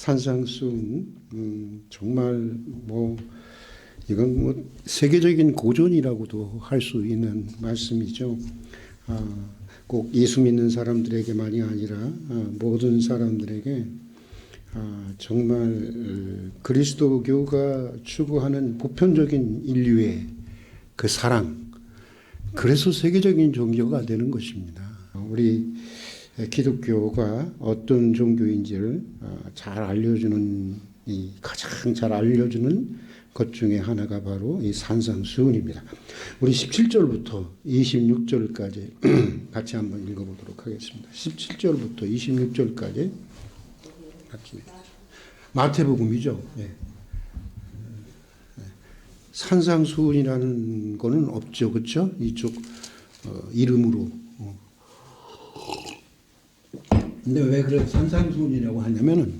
산상수훈 정말 이건 세계적인 고전이라고도 할 수 있는 말씀이죠. 꼭 예수 믿는 사람들에게만이 아니라 모든 사람들에게 정말 그리스도교가 추구하는 보편적인 인류의 그 사랑, 그래서 세계적인 종교가 되는 것입니다. 우리 기독교가 어떤 종교인지를 잘 알려주는, 가장 잘 알려주는 것 중에 하나가 바로 이 산상수훈입니다. 우리 17절부터 26절까지 같이 한번 읽어보도록 하겠습니다. 17절부터 26절까지 같이. 마태복음이죠. 네. 산상수훈이라는 거는 없죠, 그렇죠? 이쪽 이름으로. 근데 왜 그래 산상수훈이라고 하냐면은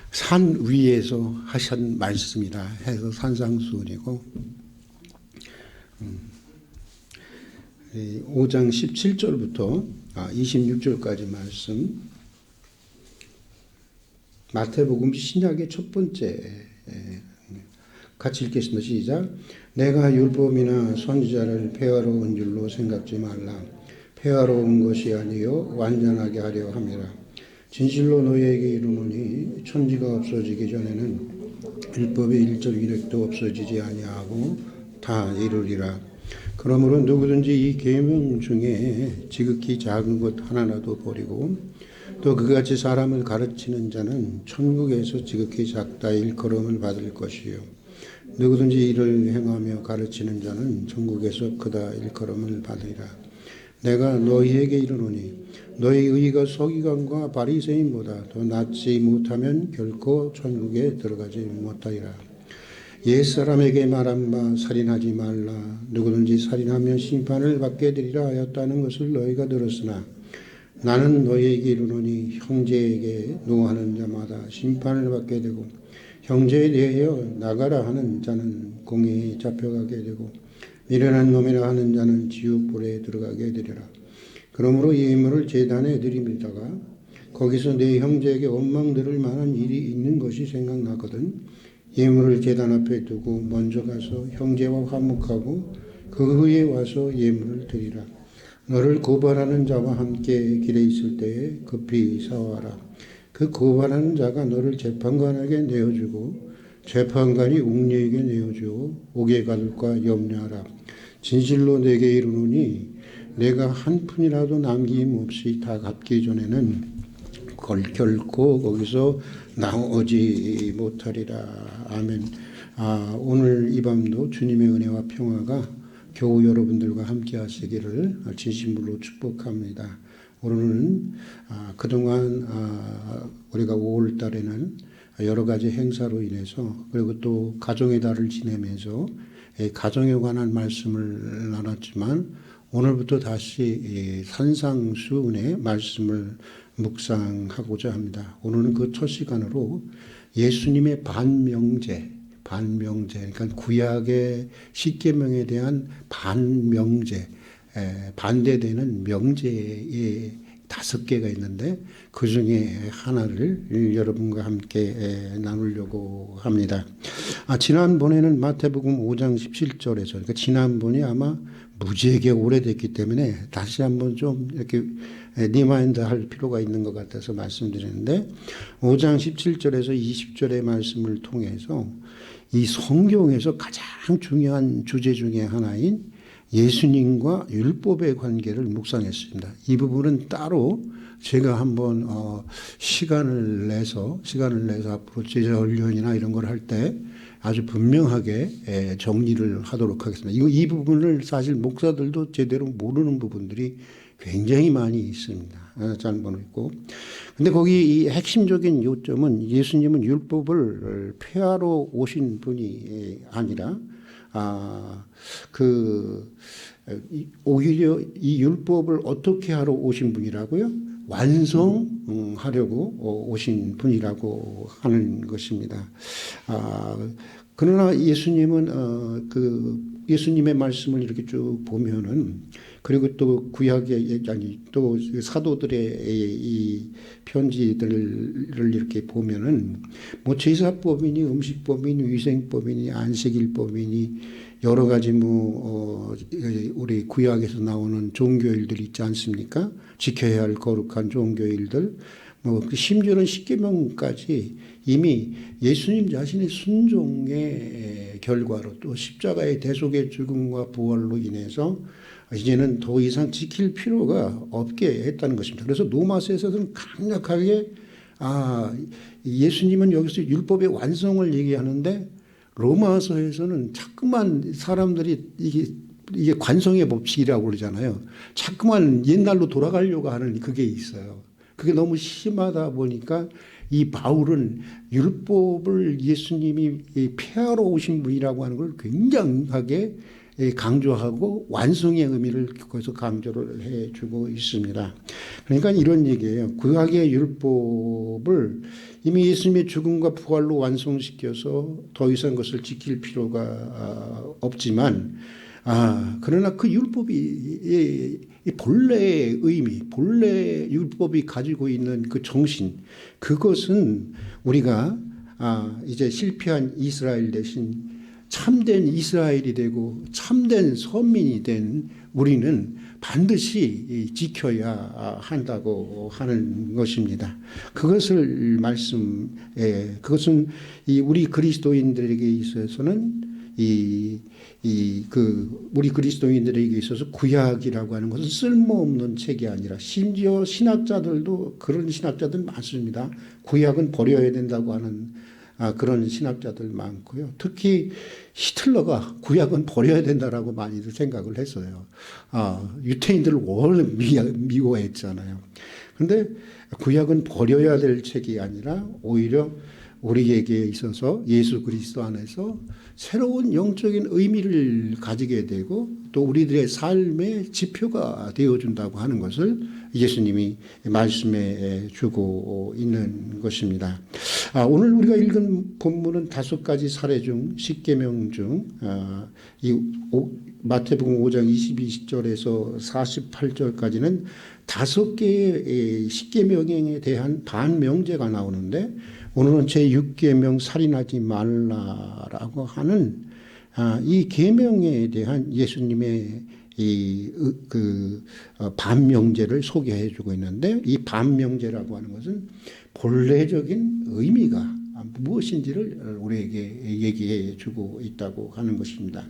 산 위에서 하신 말씀이라 해서 산상수훈이고, 5장 17절부터 26절까지 말씀, 마태복음 신약의 첫 번째, 같이 읽겠습니다. 시작. 내가 율법이나 선지자를 폐하러 온 줄로 생각지 말라. 폐하러 온 것이 아니요 완전하게 하려 함이라. 진실로 너희에게 이르노니 천지가 없어지기 전에는 율법의 일절 이력도 없어지지 아니하고 다 이루리라. 그러므로 누구든지 이 계명 중에 지극히 작은 것 하나라도 버리고 또 그같이 사람을 가르치는 자는 천국에서 지극히 작다 일컬음을 받을 것이요 누구든지 이를 행하며 가르치는 자는 천국에서 크다 일컬음을 받으리라. 내가 너희에게 이르노니 너희 의가 서기관과 바리새인보다 더 낫지 못하면 결코 천국에 들어가지 못하리라. 옛사람에게 말한 바 살인하지 말라. 누구든지 살인하면 심판을 받게 되리라 하였다는 것을 너희가 들었으나 나는 너희에게 이르노니 형제에게 노하는 자마다 심판을 받게 되고 형제에 대하여 나가라 하는 자는 공회에 잡혀가게 되고 미련한 놈이라 하는 자는 지옥불에 들어가게 되리라. 그러므로 예물을 제단에 드립니다가 거기서 내 형제에게 원망 들을 만한 일이 있는 것이 생각나거든 예물을 제단 앞에 두고 먼저 가서 형제와 화목하고 그 후에 와서 예물을 드리라. 너를 고발하는 자와 함께 길에 있을 때에 급히 사와라. 그 고발하는 자가 너를 재판관에게 내어주고 재판관이 옥녀에게 내어주어 옥에 가둘까 염려하라. 진실로 내게 이르노니 내가 한 푼이라도 남김없이 다 갚기 전에는 결코 거기서 나오지 못하리라. 아멘. 오늘 이 밤도 주님의 은혜와 평화가 교우 여러분들과 함께 하시기를 진심으로 축복합니다. 오늘은 그동안 우리가 5월 달에는 여러 가지 행사로 인해서 그리고 또 가정의 달을 지내면서 가정에 관한 말씀을 나눴지만 오늘부터 다시 산상수훈의 말씀을 묵상하고자 합니다. 오늘은 그 첫 시간으로 예수님의 반명제, 그러니까 구약의 십계명에 대한 반명제, 반대되는 명제의 5개가 있는데 그 중에 하나를 여러분과 함께 나누려고 합니다. 지난번에는 마태복음 5장 17절에서, 그러니까 지난번이 아마 무지하게 오래됐기 때문에 다시 한번 좀 이렇게 리마인드 할 필요가 있는 것 같아서 말씀드리는데 5장 17절에서 20절의 말씀을 통해서 이 성경에서 가장 중요한 주제 중에 하나인 예수님과 율법의 관계를 묵상했습니다. 이 부분은 따로 제가 한번 시간을 내서 앞으로 제자훈련이나 이런 걸 할 때 아주 분명하게 정리를 하도록 하겠습니다. 이 부분을 사실 목사들도 제대로 모르는 부분들이 굉장히 많이 있습니다. 잘 모르겠고. 근데 거기 이 핵심적인 요점은 예수님은 율법을 폐하러 오신 분이 아니라 오히려 이 율법을 어떻게 하러 오신 분이라고요? 완성하려고 오신 분이라고 하는 것입니다. 그러나 예수님은 예수님의 말씀을 이렇게 쭉 보면은 그리고 또 구약의 아니 또 사도들의 이 편지들을 이렇게 보면은 뭐 제사법이니 음식법이니 위생법이니 안식일법이니 여러 가지 우리 구약에서 나오는 종교일들 있지 않습니까? 지켜야 할 거룩한 종교일들, 심지어는 십계명까지 이미 예수님 자신의 순종의 결과로 또 십자가의 대속의 죽음과 부활로 인해서 이제는 더 이상 지킬 필요가 없게 했다는 것입니다. 그래서 로마서에서는 강력하게 예수님은 여기서 율법의 완성을 얘기하는데 로마서에서는 자꾸만 사람들이 이게 관성의 법칙이라고 그러잖아요. 자꾸만 옛날로 돌아가려고 하는 그게 있어요. 그게 너무 심하다 보니까 이 바울은 율법을 예수님이 폐하러 오신 분이라고 하는 걸 굉장하게 강조하고 완성의 의미를 거기서 강조를 해주고 있습니다. 그러니까 이런 얘기예요. 구약의 율법을 이미 예수님의 죽음과 부활로 완성시켜서 더 이상 그것을 지킬 필요가 없지만 그러나 그 율법이 이 본래의 의미, 본래 율법이 가지고 있는 그 정신, 그것은 우리가 이제 실패한 이스라엘 대신 참된 이스라엘이 되고 참된 선민이 된 우리는 반드시 지켜야 한다고 하는 것입니다. 그것을 그것은 우리 그리스도인들에게 있어서는 우리 그리스도인들에게 있어서 구약이라고 하는 것은 쓸모없는 책이 아니라 심지어 신학자들도 그런 신학자들 많습니다. 구약은 버려야 된다고 하는 그런 신학자들 많고요. 특히 히틀러가 구약은 버려야 된다라고 많이들 생각을 했어요. 유태인들을 원래 미워했잖아요. 그런데 구약은 버려야 될 책이 아니라 오히려 우리에게 있어서 예수 그리스도 안에서 새로운 영적인 의미를 가지게 되고 또 우리들의 삶의 지표가 되어준다고 하는 것을 예수님이 말씀해 주고 있는 것입니다. 오늘 우리가 읽은 본문은 5가지 사례 중 10계명 중 마태복음 5장 22절에서 48절까지는 5개의 10계명에 대한 반명제가 나오는데 오늘은 제6계명 살인하지 말라라고 하는 이 계명에 대한 예수님의 반명제를 소개해 주고 있는데 이 반명제라고 하는 것은 본래적인 의미가 무엇인지를 우리에게 얘기해 주고 있다고 하는 것입니다.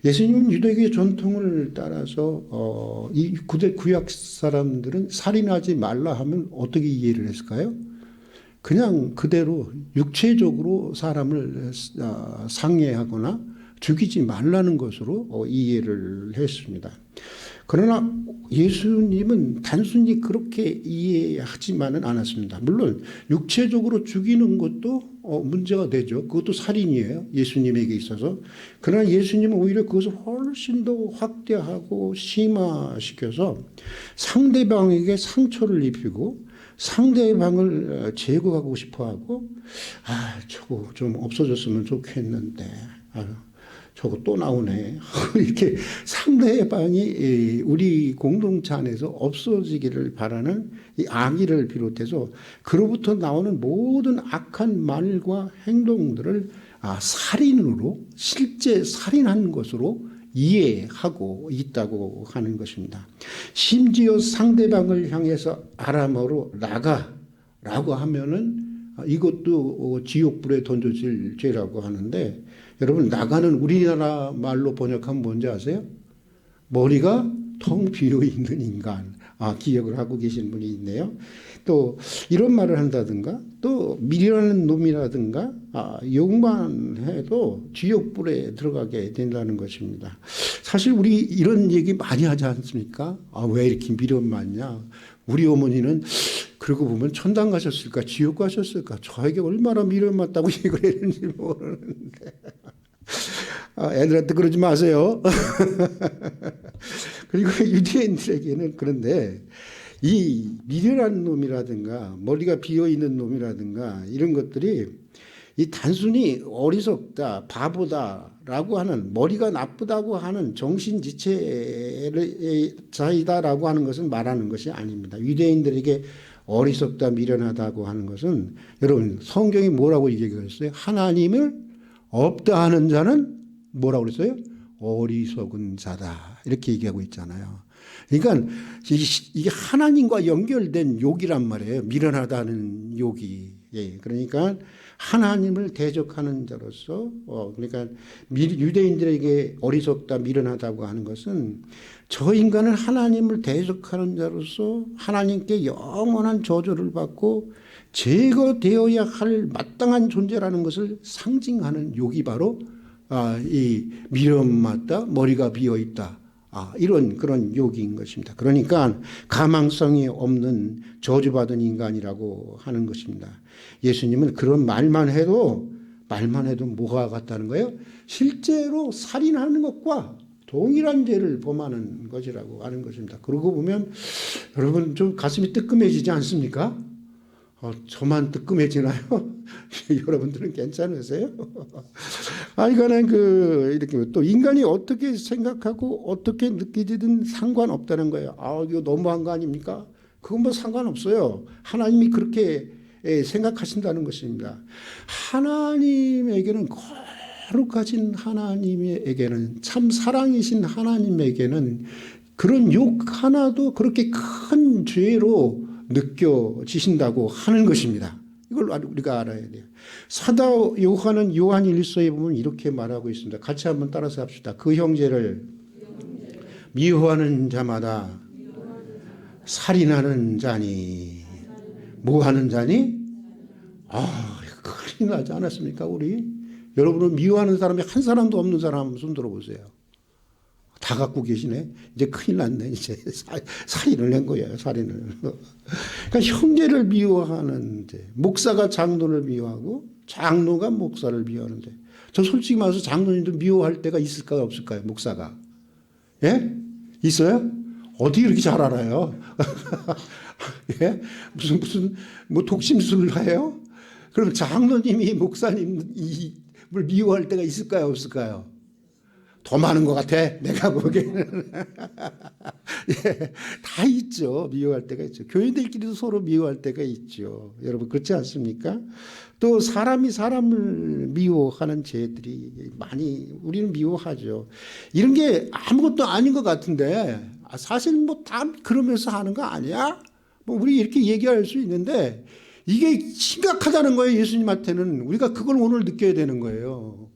예수님은 유대교의 전통을 따라서 이 구약 사람들은 살인하지 말라 하면 어떻게 이해를 했을까요? 그냥 그대로 육체적으로 사람을 상해하거나 죽이지 말라는 것으로 이해를 했습니다. 그러나 예수님은 단순히 그렇게 이해하지만은 않았습니다. 물론 육체적으로 죽이는 것도 문제가 되죠. 그것도 살인이에요. 예수님에게 있어서. 그러나 예수님은 오히려 그것을 훨씬 더 확대하고 심화시켜서 상대방에게 상처를 입히고 상대방을 제거하고 싶어하고 저거 좀 없어졌으면 좋겠는데 저거 또 나오네. 이렇게 상대방이 우리 공동체 안에서 없어지기를 바라는 이 악의를 비롯해서 그로부터 나오는 모든 악한 말과 행동들을 살인으로 실제 살인한 것으로 이해하고 있다고 하는 것입니다. 심지어 상대방을 향해서 아람어로 나가라고 하면은 이것도 지옥불에 던져질 죄라고 하는데 여러분 나가는 우리나라 말로 번역하면 뭔지 아세요? 머리가 텅 비어 있는 인간. 기억을 하고 계신 분이 있네요. 또 이런 말을 한다든가 또 미련한 놈이라든가 욕만 해도 지옥불에 들어가게 된다는 것입니다. 사실 우리 이런 얘기 많이 하지 않습니까? 왜 이렇게 미련 많냐? 우리 어머니는 그러고 보면 천당 가셨을까 지옥 가셨을까 저에게 얼마나 미련 많다고 얘기를 했는지 모르는데 애들한테 그러지 마세요. 그리고 유대인들에게는 그런데 이 미련한 놈이라든가 머리가 비어있는 놈이라든가 이런 것들이 이 단순히 어리석다, 바보다라고 하는, 머리가 나쁘다고 하는 정신지체자이다라고 하는 것은 말하는 것이 아닙니다. 유대인들에게 어리석다, 미련하다고 하는 것은, 여러분 성경이 뭐라고 얘기했어요? 하나님을 없다 하는 자는 뭐라고 그랬어요? 어리석은 자다, 이렇게 얘기하고 있잖아요. 그러니까 이게 하나님과 연결된 욕이란 말이에요. 미련하다는 욕이. 예, 그러니까 하나님을 대적하는 자로서, 그러니까 유대인들에게 어리석다, 미련하다고 하는 것은 저 인간은 하나님을 대적하는 자로서 하나님께 영원한 저주를 받고 제거되어야 할 마땅한 존재라는 것을 상징하는 욕이 바로 이 미련맞다, 머리가 비어 있다, 이런 그런 욕인 것입니다. 그러니까 가망성이 없는 저주받은 인간이라고 하는 것입니다. 예수님은 그런 말만 해도 뭐가 같다는 거예요? 실제로 살인하는 것과 동일한 죄를 범하는 것이라고 하는 것입니다. 그러고 보면 여러분 좀 가슴이 뜨끔해지지 않습니까? 저만 뜨끔해지나요? 여러분들은 괜찮으세요? 이거는 이렇게 또 인간이 어떻게 생각하고 어떻게 느끼든 상관없다는 거예요. 이거 너무한 거 아닙니까? 그건 뭐 상관없어요. 하나님이 그렇게 생각하신다는 것입니다. 하나님에게는, 거룩하신 하나님에게는, 참 사랑이신 하나님에게는 그런 욕 하나도 그렇게 큰 죄로 느껴지신다고 하는 것입니다. 이걸 우리가 알아야 돼요. 사도 요한은 요한일서에 보면 이렇게 말하고 있습니다. 같이 한번 따라서 합시다. 그 형제를 미워하는 자마다 살인하는 자니, 뭐 하는 자니? 큰일 나지 않았습니까, 우리? 여러분은 미워하는 사람이 한 사람도 없는 사람 손 들어보세요. 다 갖고 계시네. 이제 큰일 났네. 이제 살인을 한 거예요. 살인을. 그러니까 형제를 미워하는데, 목사가 장로를 미워하고 장로가 목사를 미워하는데, 저 솔직히 말해서 장로님도 미워할 때가 있을까요, 없을까요, 목사가? 예? 있어요? 어떻게 이렇게 잘 알아요? 예? 무슨 독심술을 해요? 그럼 장로님이 목사님을 미워할 때가 있을까요, 없을까요? 더 많은 것 같아, 내가 보기에는. 예, 다 있죠. 미워할 때가 있죠. 교인들끼리도 서로 미워할 때가 있죠. 여러분 그렇지 않습니까? 또 사람이 사람을 미워하는 죄들이 많이 우리는 미워하죠. 이런 게 아무것도 아닌 것 같은데 사실 뭐 다 그러면서 하는 거 아니야? 뭐 우리 이렇게 얘기할 수 있는데 이게 심각하다는 거예요. 예수님한테는. 우리가 그걸 오늘 느껴야 되는 거예요.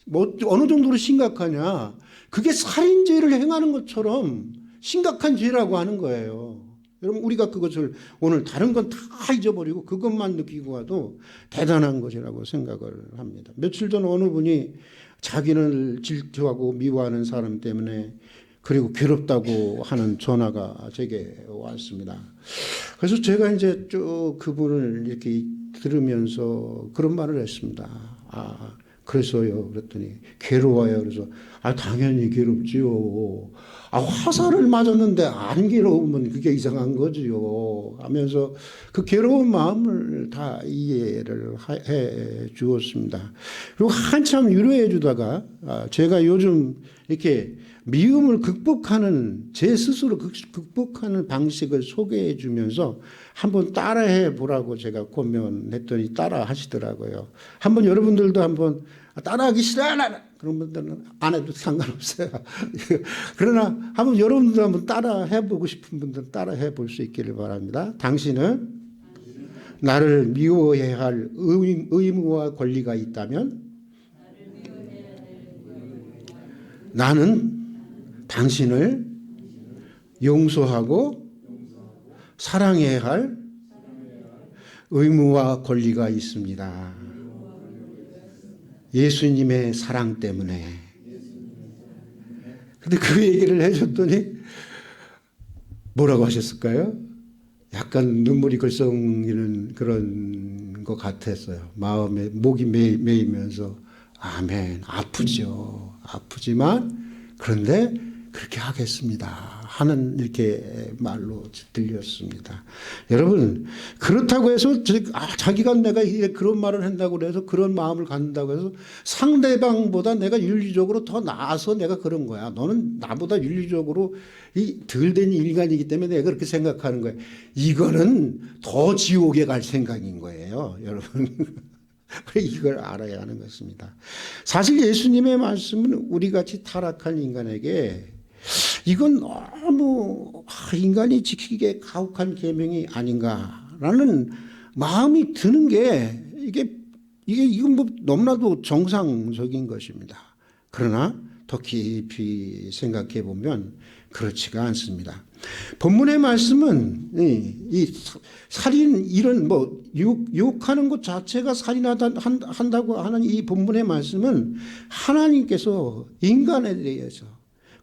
뭐 어느 정도로 심각하냐? 그게 살인죄를 행하는 것처럼 심각한 죄라고 하는 거예요. 여러분 우리가 그것을 오늘 다른 건 다 잊어버리고 그것만 느끼고 가도 대단한 것이라고 생각을 합니다. 며칠 전 어느 분이 자기를 질투하고 미워하는 사람 때문에 그리고 괴롭다고 하는 전화가 제게 왔습니다. 그래서 제가 이제 쭉 그분을 이렇게 들으면서 그런 말을 했습니다. 그래서요. 그랬더니 괴로워요. 그래서 당연히 괴롭지요. 화살을 맞았는데 안 괴로우면 그게 이상한 거지요. 하면서 그 괴로운 마음을 다 이해를 해 주었습니다. 그리고 한참 위로해 주다가 제가 요즘 이렇게 미움을 극복하는 제 스스로 극복하는 방식을 소개해 주면서 한번 따라해 보라고 제가 권면했더니 따라 하시더라고요. 한번 여러분들도 한번 따라하기 싫어요. 그런 분들은 안 해도 상관없어요. 그러나 한번 여러분들도 한번 따라해 보고 싶은 분들은 따라해 볼 수 있기를 바랍니다. 당신은 나를 미워해야 할 의무와 권리가 있다면 나는 당신을 용서하고 사랑해야 할 의무와 권리가 있습니다. 예수님의 사랑 때문에. 근데 그 얘기를 해줬더니 뭐라고 하셨을까요? 약간 눈물이 글썽이는 그런 것 같았어요. 마음에 목이 메이면서 아멘. 아프죠. 아프지만 그런데 그렇게 하겠습니다 하는 이렇게 말로 들렸습니다. 여러분, 그렇다고 해서 자기가 내가 그런 말을 한다고 해서 그런 마음을 갖는다고 해서 상대방보다 내가 윤리적으로 더 나아서 내가 그런 거야. 너는 나보다 윤리적으로 덜 된 인간이기 때문에 내가 그렇게 생각하는 거야. 이거는 더 지옥에 갈 생각인 거예요, 여러분. 이걸 알아야 하는 것입니다. 사실 예수님의 말씀은 우리같이 타락한 인간에게 이건 너무 인간이 지키기에 가혹한 계명이 아닌가라는 마음이 드는 게 이건 뭐 너무나도 정상적인 것입니다. 그러나 더 깊이 생각해 보면 그렇지가 않습니다. 본문의 말씀은 이 살인 이런 뭐 유혹하는 것 자체가 살인한다고 하는 이 본문의 말씀은 하나님께서 인간에 대해서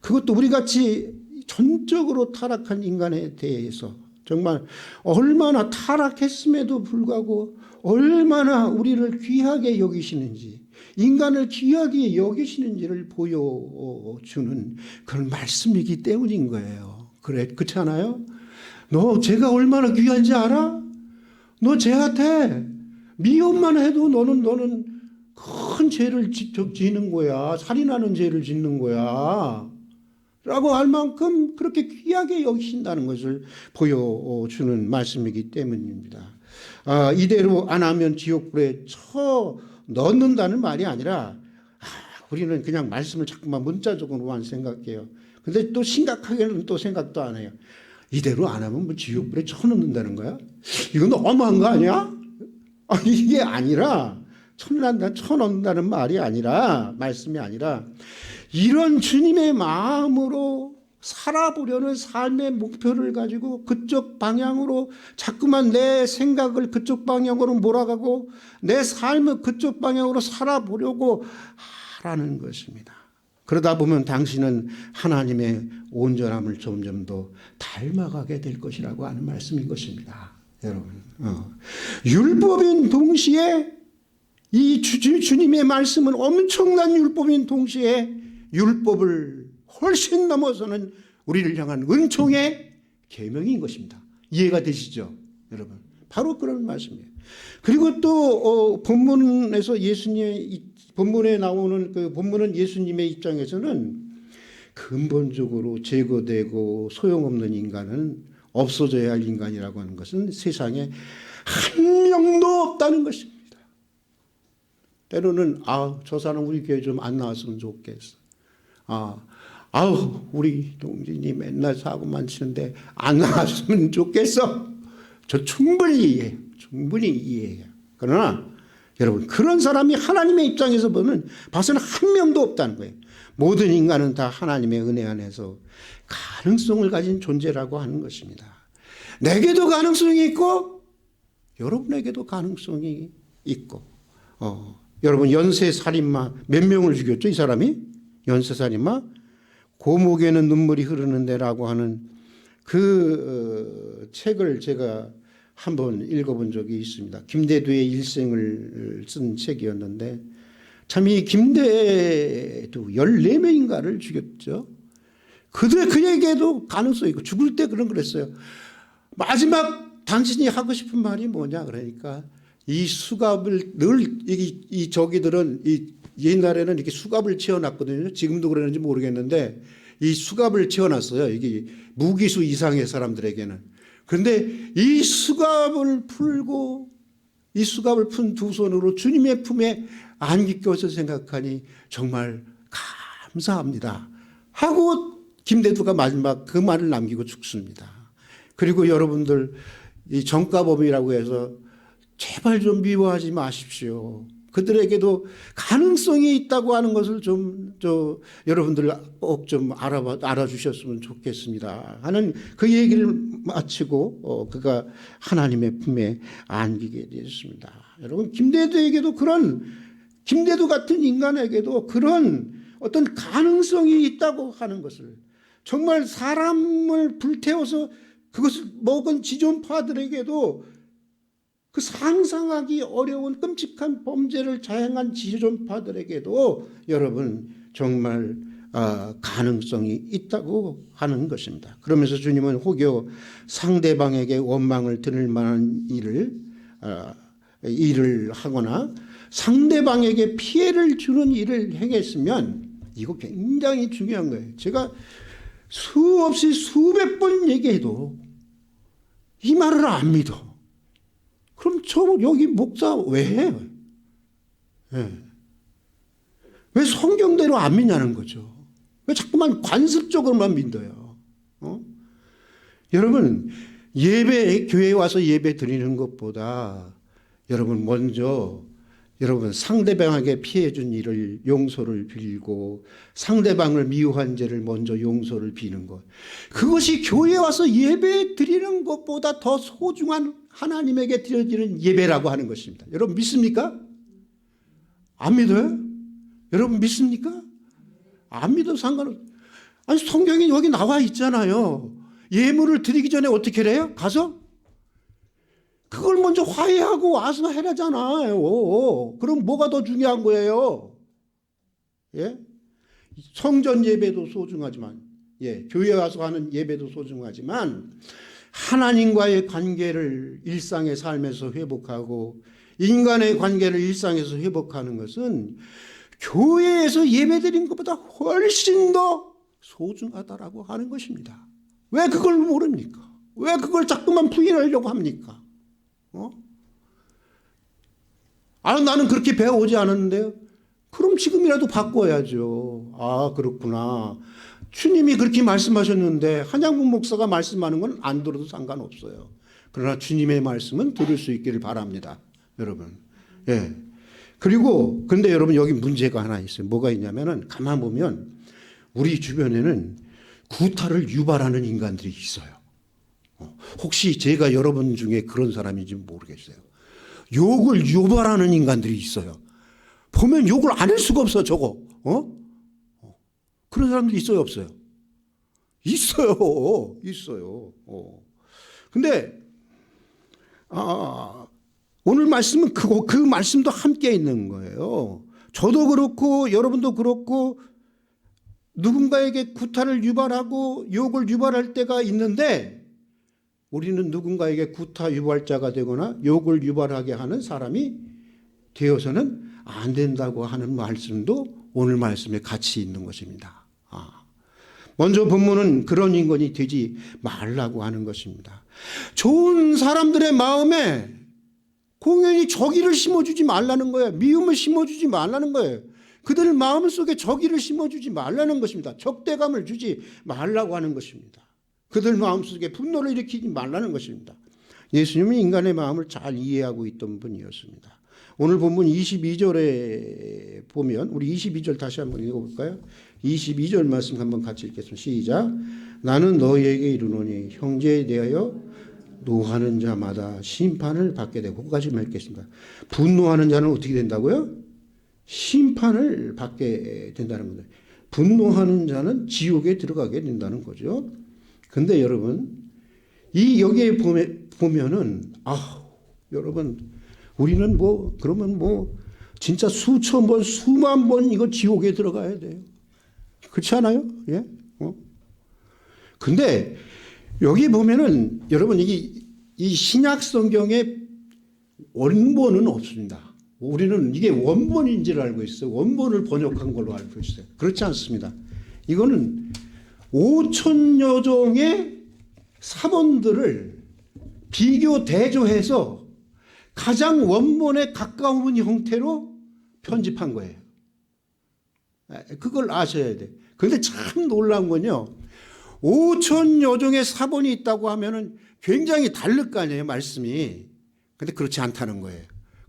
그것도 우리같이 전적으로 타락한 인간에 대해서 정말 얼마나 타락했음에도 불구하고 얼마나 우리를 귀하게 여기시는지 인간을 귀하게 여기시는지를 보여주는 그런 말씀이기 때문인 거예요. 그렇지 않아요? 너 제가 얼마나 귀한지 알아? 너 쟤한테 미움만 해도 너는 큰 죄를 짓는 거야. 살인하는 죄를 짓는 거야. 라고 할 만큼 그렇게 귀하게 여기신다는 것을 보여주는 말씀이기 때문입니다. 이대로 안 하면 지옥불에 쳐 넣는다는 말이 아니라 우리는 그냥 말씀을 자꾸만 문자적으로만 생각해요. 근데 또 심각하게는 또 생각도 안 해요. 이대로 안 하면 뭐 지옥불에 쳐 넣는다는 거야? 이건 너무한 거 아니야? 이게 아니라 쳐 넣는다는 말이 아니라 말씀이 아니라 이런 주님의 마음으로 살아보려는 삶의 목표를 가지고 그쪽 방향으로 자꾸만 내 생각을 그쪽 방향으로 몰아가고 내 삶을 그쪽 방향으로 살아보려고 하라는 것입니다. 그러다 보면 당신은 하나님의 온전함을 점점 더 닮아가게 될 것이라고 하는 말씀인 것입니다. 여러분, 율법인 동시에 이 주님의 말씀은 엄청난 율법인 동시에 율법을 훨씬 넘어서는 우리를 향한 은총의 계명인 것입니다. 이해가 되시죠, 여러분? 바로 그런 말씀이에요. 그리고 또 본문에서 본문에 나오는 그 본문은 예수님의 입장에서는 근본적으로 제거되고 소용없는 인간은 없어져야 할 인간이라고 하는 것은 세상에 한 명도 없다는 것입니다. 때로는 저 사람 우리 교회 좀 안 나왔으면 좋겠어. 우리 동진이 맨날 사고만 치는데 안 나왔으면 좋겠어. 저 충분히 이해해요. 충분히 이해해요. 그러나 여러분, 그런 사람이 하나님의 입장에서 보면 봐서는 한 명도 없다는 거예요. 모든 인간은 다 하나님의 은혜 안에서 가능성을 가진 존재라고 하는 것입니다. 내게도 가능성이 있고 여러분에게도 가능성이 있고 여러분, 연쇄살인마 몇 명을 죽였죠? 이 사람이? 연쇄살인마? 고목에는 눈물이 흐르는데라고 하는 그 책을 제가 한번 읽어본 적이 있습니다. 김대두의 일생을 쓴 책이었는데 참 이 김대두 14명인가를 죽였죠. 그에게도 가능성이 있고 죽을 때 그랬어요. 마지막 당신이 하고 싶은 말이 뭐냐 그러니까 이 수갑을 늘 이 저기들은 옛날에는 이렇게 수갑을 채워놨거든요. 지금도 그러는지 모르겠는데 이 수갑을 채워놨어요. 이게 무기수 이상의 사람들에게는. 그런데 이 수갑을 풀고 이 수갑을 푼 두 손으로 주님의 품에 안기 껴서 생각하니 정말 감사합니다 하고 김대두가 마지막 그 말을 남기고 죽습니다. 그리고 여러분들 이 정가범이라고 해서 제발 좀 미워하지 마십시오. 그들에게도 가능성이 있다고 하는 것을 여러분들 꼭 좀 알아주셨으면 좋겠습니다 하는 그 얘기를 마치고 그가 하나님의 품에 안기게 되었습니다. 여러분, 김대두 같은 인간에게도 그런 어떤 가능성이 있다고 하는 것을 정말 사람을 불태워서 그것을 먹은 지존파들에게도 그 상상하기 어려운 끔찍한 범죄를 자행한 지존파들에게도 여러분 정말 가능성이 있다고 하는 것입니다. 그러면서 주님은 혹여 상대방에게 원망을 들을 만한 일을 하거나 상대방에게 피해를 주는 일을 행했으면, 이거 굉장히 중요한 거예요. 제가 수없이 수백 번 얘기해도 이 말을 안 믿어. 그럼 저 여기 목사 왜 해요? 왜 성경대로 안 믿냐는 거죠. 왜 자꾸만 관습적으로만 믿어요? 여러분, 교회에 와서 예배 드리는 것보다 여러분 먼저 상대방에게 피해 준 일을 용서를 빌고 상대방을 미워한 죄를 먼저 용서를 비는 것, 그것이 교회에 와서 예배 드리는 것보다 더 소중한 하나님에게 드려지는 예배라고 하는 것입니다. 여러분 믿습니까? 안 믿어요? 여러분 믿습니까? 안 믿어도 상관없어요. 아니, 성경이 여기 나와 있잖아요. 예물을 드리기 전에 어떻게 해요? 가서 그걸 먼저 화해하고 와서 해라잖아요. 그럼 뭐가 더 중요한 거예요? 예? 성전 예배도 소중하지만, 교회 와서 하는 예배도 소중하지만, 하나님과의 관계를 일상의 삶에서 회복하고 인간의 관계를 일상에서 회복하는 것은 교회에서 예배드린 것보다 훨씬 더 소중하다라고 하는 것입니다. 왜 그걸 모릅니까? 왜 그걸 자꾸만 부인하려고 합니까? 나는 그렇게 배워오지 않았는데요. 그럼 지금이라도 바꿔야죠. 그렇구나. 주님이 그렇게 말씀하셨는데 한양국 목사가 말씀하는 건 안 들어도 상관없어요. 그러나 주님의 말씀은 들을 수 있기를 바랍니다. 여러분. 그리고 근데 여러분 여기 문제가 하나 있어요. 뭐가 있냐면은 가만 보면 우리 주변에는 구타를 유발하는 인간들이 있어요. 혹시 제가 여러분 중에 그런 사람인지 모르겠어요. 욕을 유발하는 인간들이 있어요. 보면 욕을 안 할 수가 없어, 저거. 그런 사람들이 있어요, 없어요? 있어요. 근데, 오늘 말씀은 그 말씀도 함께 있는 거예요. 저도 그렇고, 여러분도 그렇고, 누군가에게 구타를 유발하고 욕을 유발할 때가 있는데, 우리는 누군가에게 구타 유발자가 되거나 욕을 유발하게 하는 사람이 되어서는 안 된다고 하는 말씀도 오늘 말씀에 같이 있는 것입니다. 먼저 본문은 그런 인간이 되지 말라고 하는 것입니다. 좋은 사람들의 마음에 공연히 적의를 심어주지 말라는 거예요. 미움을 심어주지 말라는 거예요. 그들 마음속에 적의를 심어주지 말라는 것입니다. 적대감을 주지 말라고 하는 것입니다. 그들 마음속에 분노를 일으키지 말라는 것입니다. 예수님은 인간의 마음을 잘 이해하고 있던 분이었습니다. 오늘 본문 22절에 보면, 우리 22절 다시 한번 읽어볼까요? 22절 말씀 한번 같이 읽겠습니다. 시작. 나는 너희에게 이르노니 형제에 대하여 노하는 자마다 심판을 받게 되고, 거기까지 읽겠습니다. 분노하는 자는 어떻게 된다고요? 심판을 받게 된다는 겁니다. 분노하는 자는 지옥에 들어가게 된다는 거죠. 근데 여러분, 여기에 보면은, 여러분, 우리는 그러면 진짜 수천 번, 수만 번 이거 지옥에 들어가야 돼요. 그렇지 않아요? 예? 근데 여기 보면은, 여러분, 이 신약 성경에 원본은 없습니다. 우리는 이게 원본인지를 알고 있어요. 원본을 번역한 걸로 알고 있어요. 그렇지 않습니다. 이거는 5천여 종의 사본들을 비교 대조해서 가장 원본에 가까운 형태로 편집한 거예요. 그걸 아셔야 돼요. 그런데 참 놀라운 건요, 5천여 종의 사본이 있다고 하면은 굉장히 다를 거 아니에요, 말씀이. 근데 그렇지 않다는 거예요.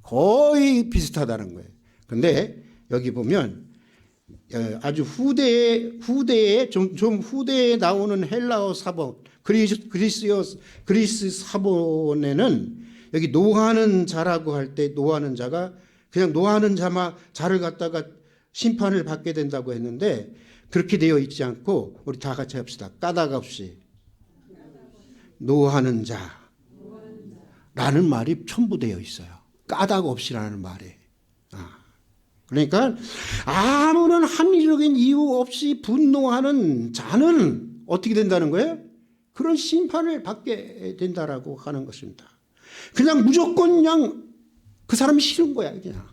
거의 비슷하다는 거예요. 근데 여기 보면 아주 후대에 좀 후대에 나오는 헬라어 사본, 그리스 사본에는 여기 노하는 자라고 할 때 노하는 자가 그냥 노하는 자를 갖다가 심판을 받게 된다고 했는데, 그렇게 되어 있지 않고 우리 다 같이 합시다. 까닭 없이 노하는 자라는 말이 첨부되어 있어요. 까닭 없이라는 말이. 그러니까 아무런 합리적인 이유 없이 분노하는 자는 어떻게 된다는 거예요? 그런 심판을 받게 된다라고 하는 것입니다. 그냥 무조건 그냥 그 사람이 싫은 거야. 그냥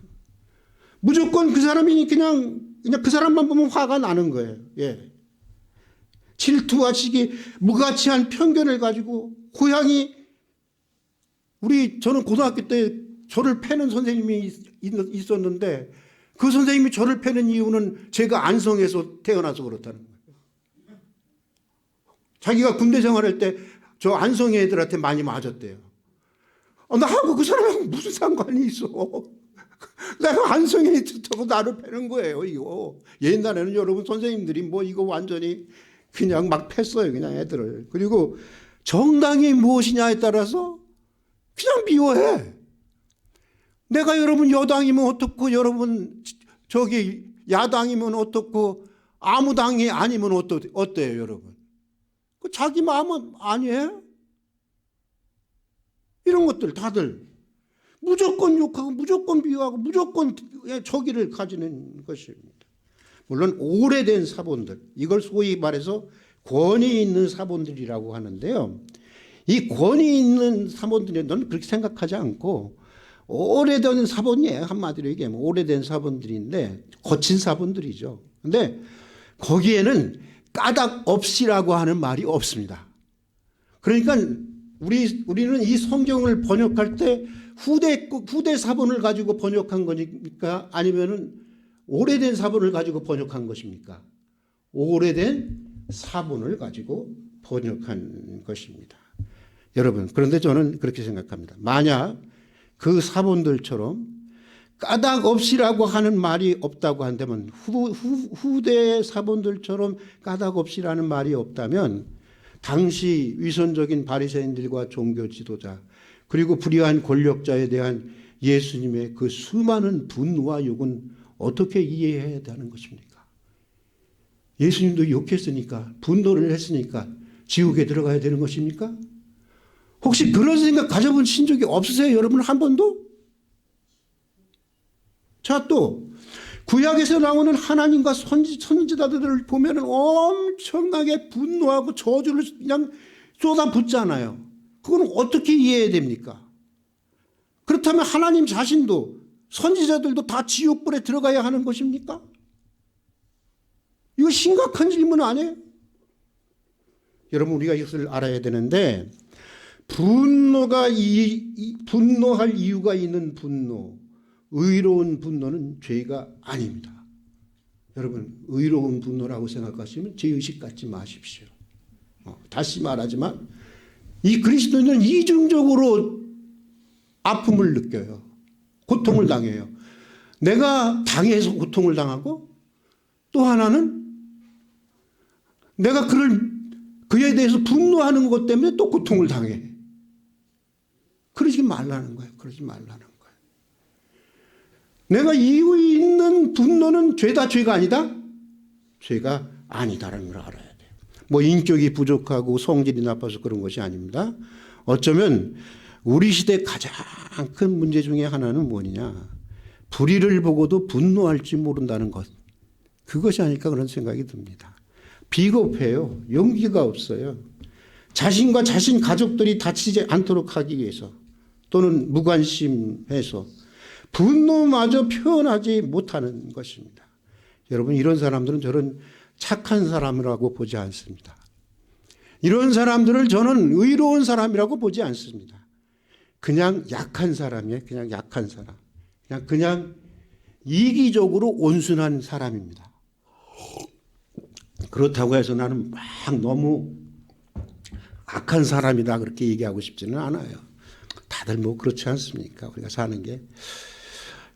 무조건 그 사람이 그냥 그 사람만 보면 화가 나는 거예요. 예. 질투와 시기, 무가치한 편견을 가지고 고향이 저는 고등학교 때 저를 패는 선생님이 있었는데 그 선생님이 저를 패는 이유는 제가 안성에서 태어나서 그렇다는 거예요. 자기가 군대 생활할 때 저 안성 애들한테 많이 맞았대요. 나하고 그 사람하고 무슨 상관이 있어. 내가 안성에 있다고 나를 패는 거예요. 이거 옛날에는 여러분 선생님들이 이거 완전히 그냥 막 팼어요. 그냥 애들을. 그리고 정당이 무엇이냐에 따라서 그냥 미워해. 내가 여러분 여당이면 어떻고 여러분 야당이면 어떻고 아무 당이 아니면 어때요 여러분? 자기 마음은 아니에요? 이런 것들 다들 무조건 욕하고 무조건 비호하고 무조건 저기를 가지는 것입니다. 물론 오래된 사본들, 이걸 소위 말해서 권위 있는 사본들이라고 하는데요. 이 권위 있는 사본들은 저는 그렇게 생각하지 않고 오래된 사본이에요. 한마디로 얘기하면 오래된 사본들인데 거친 사본들이죠. 근데 거기에는 까닭 없이라고 하는 말이 없습니다. 그러니까 우리는 이 성경을 번역할 때 후대 사본을 가지고 번역한 거니까 아니면은 오래된 사본을 가지고 번역한 것입니까? 오래된 사본을 가지고 번역한 것입니다. 여러분, 그런데 저는 그렇게 생각합니다. 만약 그 사본들처럼 까닭 없이라고 하는 말이 없다고 한다면 후대 사본들처럼 까닭 없이라는 말이 없다면 당시 위선적인 바리새인들과 종교 지도자 그리고 불의한 권력자에 대한 예수님의 그 수많은 분노와 욕은 어떻게 이해해야 하는 것입니까? 예수님도 욕했으니까 분노를 했으니까 지옥에 들어가야 되는 것입니까? 혹시 그런 생각 가져보신 적이 없으세요? 여러분 한 번도? 자, 또 구약에서 나오는 하나님과 선지자들을 보면 엄청나게 분노하고 저주를 그냥 쏟아붓잖아요. 그건 어떻게 이해해야 됩니까? 그렇다면 하나님 자신도 선지자들도 다 지옥불에 들어가야 하는 것입니까? 이거 심각한 질문 아니에요? 여러분 우리가 이것을 알아야 되는데 분노할 이유가 있는 분노, 의로운 분노는 죄가 아닙니다. 여러분 의로운 분노라고 생각하시면 죄의식 갖지 마십시오. 다시 말하지만 이 그리스도인은 이중적으로 아픔을 느껴요. 고통을 당해요. 내가 당해서 고통을 당하고 또 하나는 내가 그에 대해서 분노하는 것 때문에 또 고통을 당해. 그러지 말라는 거예요. 그러지 말라는 거예요. 내가 이유 있는 분노는 죄다 죄가 아니다? 죄가 아니다라는 걸 알아야 돼요. 인격이 부족하고 성질이 나빠서 그런 것이 아닙니다. 어쩌면 우리 시대 가장 큰 문제 중에 하나는 뭐냐? 불의를 보고도 분노할지 모른다는 것. 그것이 아닐까 그런 생각이 듭니다. 비겁해요. 용기가 없어요. 자신과 자신 가족들이 다치지 않도록 하기 위해서 또는 무관심해서 분노마저 표현하지 못하는 것입니다. 여러분 이런 사람들은 저는 착한 사람이라고 보지 않습니다. 이런 사람들을 저는 의로운 사람이라고 보지 않습니다. 그냥 약한 사람이에요. 그냥 약한 사람. 그냥 이기적으로 온순한 사람입니다. 그렇다고 해서 나는 막 너무 악한 사람이다 그렇게 얘기하고 싶지는 않아요. 다들 그렇지 않습니까? 우리가 사는 게.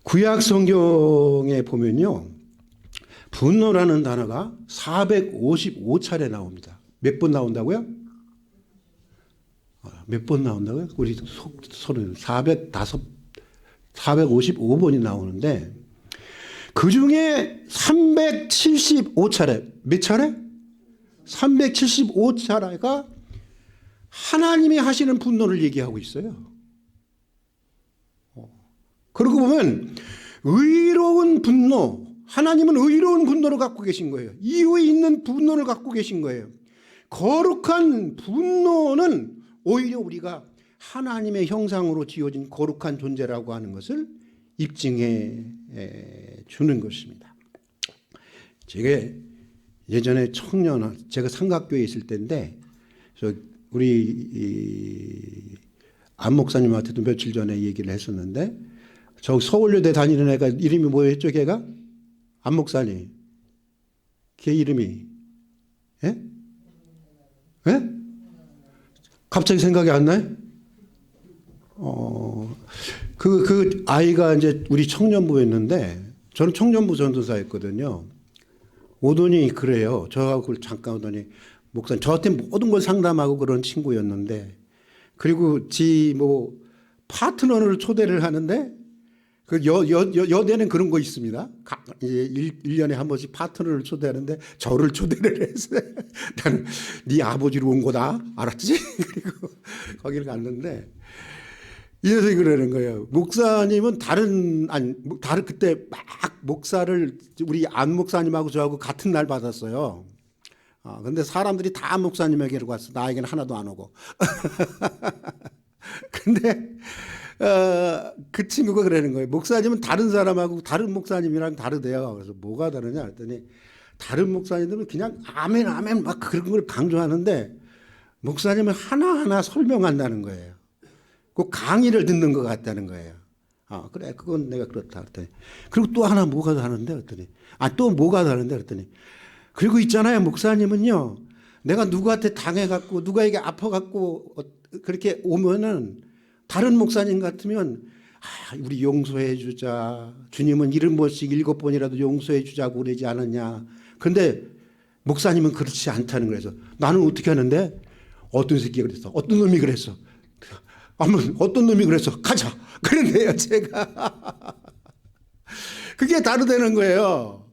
구약 성경에 보면요. 분노라는 단어가 455차례 나옵니다. 몇 번 나온다고요? 몇 번 나온다고요? 우리 소리는 455번이 나오는데 그 중에 375차례, 몇 차례? 375차례가 하나님이 하시는 분노를 얘기하고 있어요. 그러고 보면 의로운 분노, 하나님은 의로운 분노를 갖고 계신 거예요. 이유에 있는 분노를 갖고 계신 거예요. 거룩한 분노는 오히려 우리가 하나님의 형상으로 지어진 거룩한 존재라고 하는 것을 입증해 주는 것입니다. 제가 예전에 제가 삼각교회에 있을 때인데, 우리 안 목사님한테도 며칠 전에 얘기를 했었는데, 저 서울여대 다니는 애가 이름이 뭐였죠, 걔가? 안 목사님. 걔 이름이. 예? 예? 갑자기 생각이 안 나요? 그 아이가 이제 우리 청년부였는데, 저는 청년부 전도사였거든요. 오더니 그래요. 저하고 잠깐 오더니, 목사님, 저한테 모든 걸 상담하고 그런 친구였는데, 그리고 파트너를 초대를 하는데, 여대는 그런 거 있습니다. 이제 1년에 한 번씩 파트너를 초대하는데, 저를 초대를 했어요. 나는 네 아버지로 온 거다. 알았지? 그리고 거기를 갔는데, 이 녀석이 그러는 거예요. 목사님은 그때 막 목사를 우리 안 목사님하고 저하고 같은 날 받았어요. 근데 사람들이 다 안 목사님에게로 갔어. 나에게는 하나도 안 오고. 근데 그 친구가 그러는 거예요. 목사님은 다른 사람하고 다른 목사님이랑 다르대요. 그래서 뭐가 다르냐 했더니, 다른 목사님들은 그냥 아멘 아멘 막 그런 걸 강조하는데, 목사님은 하나하나 설명한다는 거예요. 그 강의를 듣는 것 같다는 거예요. 그래, 그건 내가 그렇다 그랬더니, 그리고 또 하나 뭐가 다른데 그랬더니, 또 뭐가 다른데 그랬더니, 그리고 있잖아요, 목사님은요, 내가 누구한테 당해갖고 누구에게 아파갖고 그렇게 오면은, 다른 목사님 같으면 우리 용서해 주자, 주님은 70번씩 7번이라도 용서해 주자고 그러지 않았냐. 그런데 목사님은 그렇지 않다는 거예요. 나는 어떻게 하는데, 어떤 새끼가 그랬어, 어떤 놈이 그랬어, 어떤 놈이 그랬어, 가자 그런데요, 제가. 그게 다르다는 거예요.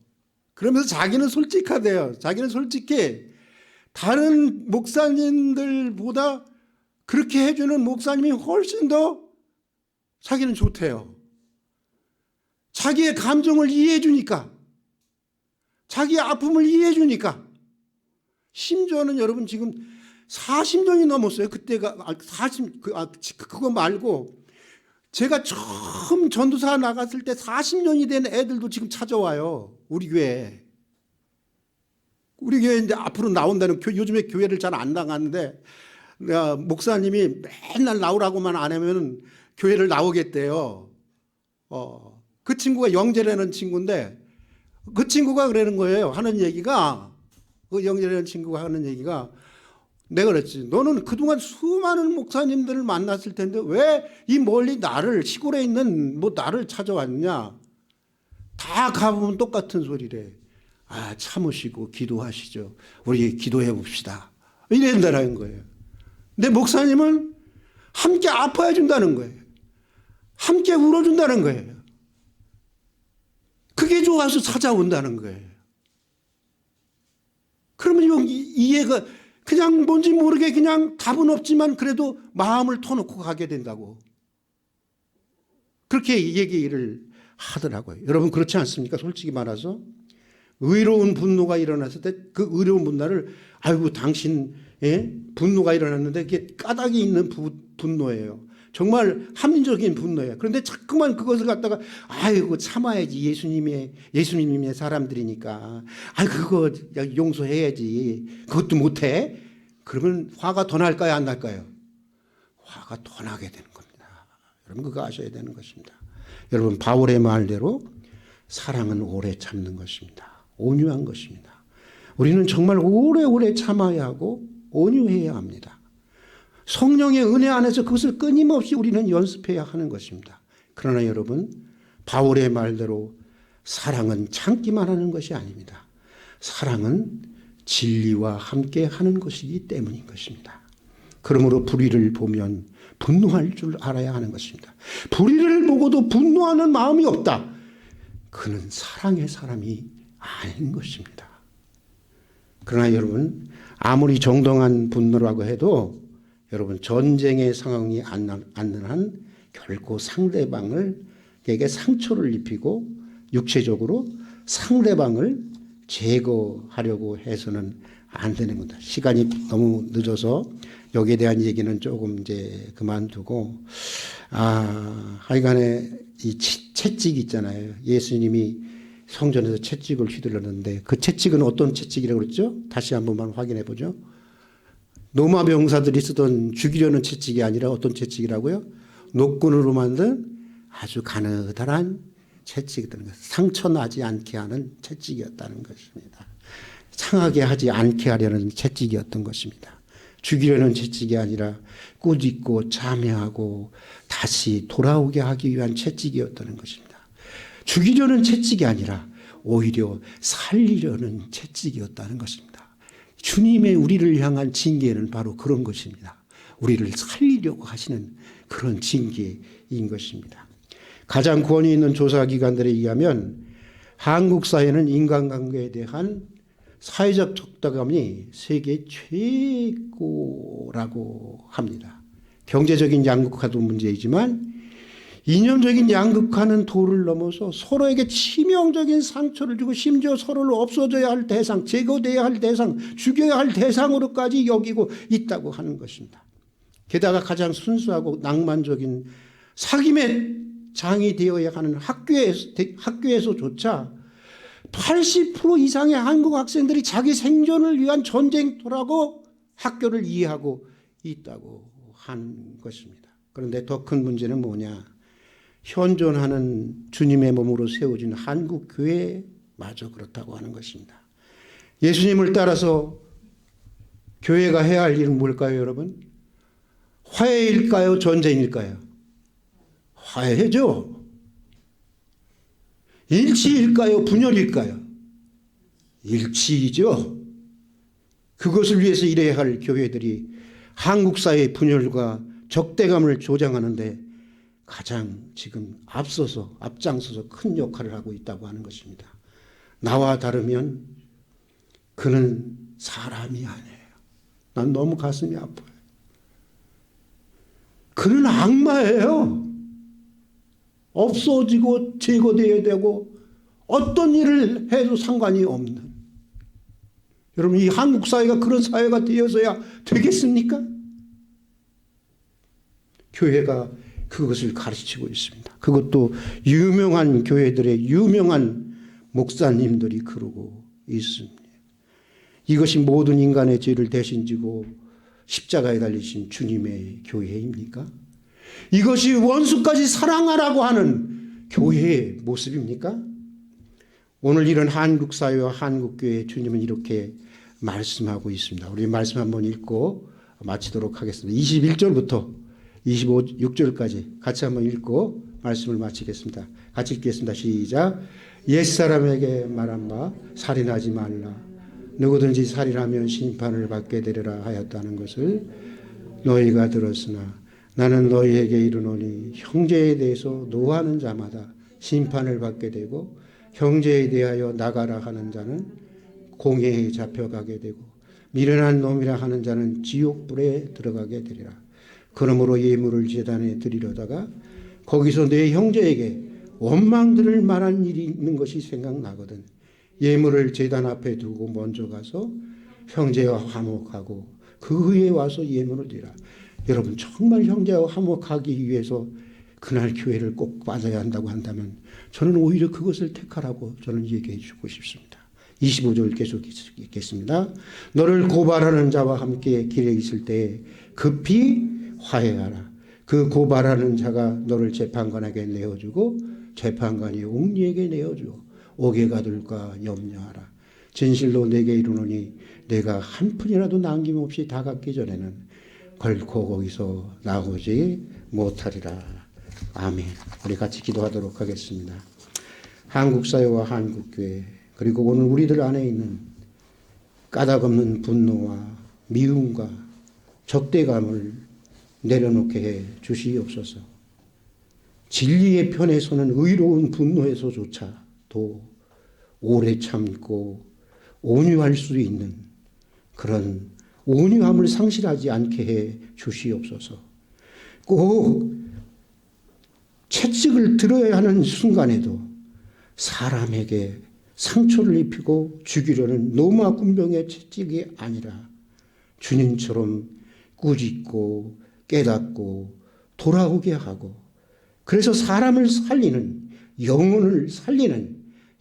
그러면서 자기는 솔직하대요. 자기는 솔직히 다른 목사님들보다 그렇게 해주는 목사님이 훨씬 더 자기는 좋대요. 자기의 감정을 이해해 주니까, 자기의 아픔을 이해해 주니까. 심지어는 여러분 지금 40년이 넘었어요. 그때가 그거 말고 제가 처음 전도사 나갔을 때 40년이 된 애들도 지금 찾아와요. 우리 교회에. 우리 교회 이제 앞으로 나온다는, 요즘에 교회를 잘 안 나가는데, 목사님이 맨날 나오라고만 안 하면 교회를 나오겠대요. 그 친구가 영재라는 친구인데, 그 친구가 그러는 거예요. 하는 얘기가, 그 영재라는 친구가 하는 얘기가, 내가 그랬지, 너는 그동안 수많은 목사님들을 만났을 텐데 왜 이 멀리 시골에 있는 나를 찾아왔냐. 다 가보면 똑같은 소리래. 참으시고 기도하시죠. 우리 기도해 봅시다. 이런다는 거예요. 근데 목사님은 함께 아파해 준다는 거예요. 함께 울어준다는 거예요. 그게 좋아서 찾아온다는 거예요. 그러면 이해가, 그냥 뭔지 모르게 그냥 답은 없지만 그래도 마음을 터놓고 가게 된다고. 그렇게 얘기를 하더라고요. 여러분 그렇지 않습니까? 솔직히 말해서 의로운 분노가 일어났을 때 그 의로운 분노를, 아이고 당신 분노가 일어났는데 그게 까닭이 있는 분노예요. 정말 합리적인 분노예요. 그런데 자꾸만 그것을 갖다가 아이고 참아야지, 예수님의 사람들이니까, 그거 용서해야지, 그것도 못해? 그러면 화가 더 날까요, 안 날까요? 화가 더 나게 되는 겁니다. 여러분 그거 아셔야 되는 것입니다. 여러분 바울의 말대로 사랑은 오래 참는 것입니다. 온유한 것입니다. 우리는 정말 오래오래 참아야 하고 온유해야 합니다. 성령의 은혜 안에서 그것을 끊임없이 우리는 연습해야 하는 것입니다. 그러나 여러분, 바울의 말대로 사랑은 참기만 하는 것이 아닙니다. 사랑은 진리와 함께 하는 것이기 때문인 것입니다. 그러므로 불의를 보면 분노할 줄 알아야 하는 것입니다. 불의를 보고도 분노하는 마음이 없다. 그는 사랑의 사람이 아닌 것입니다. 그러나 여러분, 아무리 정당한 분노라고 해도 여러분 전쟁의 상황이 않는 한 결코 상대방을 상대방에게 상처를 입히고 육체적으로 상대방을 제거하려고 해서는 안 되는 겁니다. 시간이 너무 늦어서 여기에 대한 얘기는 조금 이제 그만두고, 하여간에 이 채찍 있잖아요. 예수님이 성전에서 채찍을 휘둘렀는데 그 채찍은 어떤 채찍이라고 그랬죠? 다시 한 번만 확인해 보죠. 로마 병사들이 쓰던 죽이려는 채찍이 아니라 어떤 채찍이라고요? 녹군으로 만든 아주 가느다란 채찍이었다는 것. 상처 나지 않게 하는 채찍이었다는 것입니다. 상하게 하지 않게 하려는 채찍이었던 것입니다. 죽이려는 채찍이 아니라 꾸짖고 참여하고 다시 돌아오게 하기 위한 채찍이었다는 것입니다. 죽이려는 채찍이 아니라 오히려 살리려는 채찍이었다는 것입니다. 주님의 우리를 향한 징계는 바로 그런 것입니다. 우리를 살리려고 하시는 그런 징계인 것입니다. 가장 권위 있는 조사기관들에 의하면 한국 사회는 인간관계에 대한 사회적 적당함이 세계 최고라고 합니다. 경제적인 양극화도 문제이지만 이념적인 양극화는 도를 넘어서 서로에게 치명적인 상처를 주고 심지어 서로를 없어져야 할 대상, 제거돼야 할 대상, 죽여야 할 대상으로까지 여기고 있다고 하는 것입니다. 게다가 가장 순수하고 낭만적인 사귐의 장이 되어야 하는 학교에서조차 80% 이상의 한국 학생들이 자기 생존을 위한 전쟁터라고 학교를 이해하고 있다고 하는 것입니다. 그런데 더 큰 문제는 뭐냐? 현존하는 주님의 몸으로 세워진 한국 교회마저 그렇다고 하는 것입니다. 예수님을 따라서 교회가 해야 할 일은 뭘까요, 여러분? 화해일까요? 전쟁일까요? 화해죠. 일치일까요? 분열일까요? 일치이죠. 그것을 위해서 일해야 할 교회들이 한국 사회의 분열과 적대감을 조장하는데 가장 지금 앞장서서 큰 역할을 하고 있다고 하는 것입니다. 나와 다르면 그는 사람이 아니에요. 난 너무 가슴이 아파요. 그는 악마예요. 없어지고 제거되어야 되고 어떤 일을 해도 상관이 없는. 여러분, 이 한국 사회가 그런 사회가 되어서야 되겠습니까? 교회가 그것을 가르치고 있습니다. 그것도 유명한 교회들의 유명한 목사님들이 그러고 있습니다. 이것이 모든 인간의 죄를 대신 지고 십자가에 달리신 주님의 교회입니까? 이것이 원수까지 사랑하라고 하는 교회의 모습입니까? 오늘 이런 한국 사회와 한국 교회 주님은 이렇게 말씀하고 있습니다. 우리 말씀 한번 읽고 마치도록 하겠습니다. 21절부터 26절까지 같이 한번 읽고 말씀을 마치겠습니다. 같이 읽겠습니다. 시작. 옛사람에게 말한 바 살인하지 말라. 누구든지 살인하면 심판을 받게 되리라 하였다는 것을 너희가 들었으나 나는 너희에게 이르노니 형제에 대해서 노하는 자마다 심판을 받게 되고 형제에 대하여 나가라 하는 자는 공회에 잡혀가게 되고 미련한 놈이라 하는 자는 지옥불에 들어가게 되리라. 그러므로 예물을 제단에 드리려다가 거기서 내 형제에게 원망 들을 만한 일이 있는 것이 생각나거든. 예물을 제단 앞에 두고 먼저 가서 형제와 화목하고 그 후에 와서 예물을 드리라. 여러분, 정말 형제와 화목하기 위해서 그날 교회를 꼭 빠져야 한다고 한다면 저는 오히려 그것을 택하라고 저는 얘기해 주고 싶습니다. 25절 계속 읽겠습니다. 너를 고발하는 자와 함께 길에 있을 때 급히 화해하라. 그 고발하는 자가 너를 재판관에게 내어주고 재판관이 옥리에게 내어주고 옥에 가둘까 염려하라. 진실로 내게 이르노니 내가 한 푼이라도 남김없이 다 갚기 전에는 결코 거기서 나오지 못하리라. 아멘. 우리 같이 기도하도록 하겠습니다. 한국 사회와 한국 교회 그리고 오늘 우리들 안에 있는 까닭없는 분노와 미움과 적대감을 내려놓게 해 주시옵소서. 진리의 편에 서는 의로운 분노에서조차도 오래 참고 온유할 수 있는 그런 온유함을 상실하지 않게 해 주시옵소서. 꼭 채찍을 들어야 하는 순간에도 사람에게 상처를 입히고 죽이려는 로마 군병의 채찍이 아니라 주님처럼 꾸짖고 깨닫고 돌아오게 하고, 그래서 사람을 살리는, 영혼을 살리는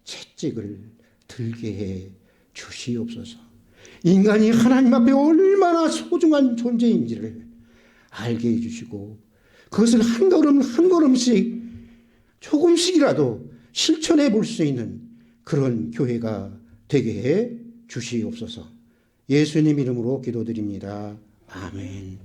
채찍을 들게 해 주시옵소서. 인간이 하나님 앞에 얼마나 소중한 존재인지를 알게 해주시고, 그것을 한 걸음 한 걸음씩 조금씩이라도 실천해 볼 수 있는 그런 교회가 되게 해 주시옵소서. 예수님 이름으로 기도드립니다. 아멘.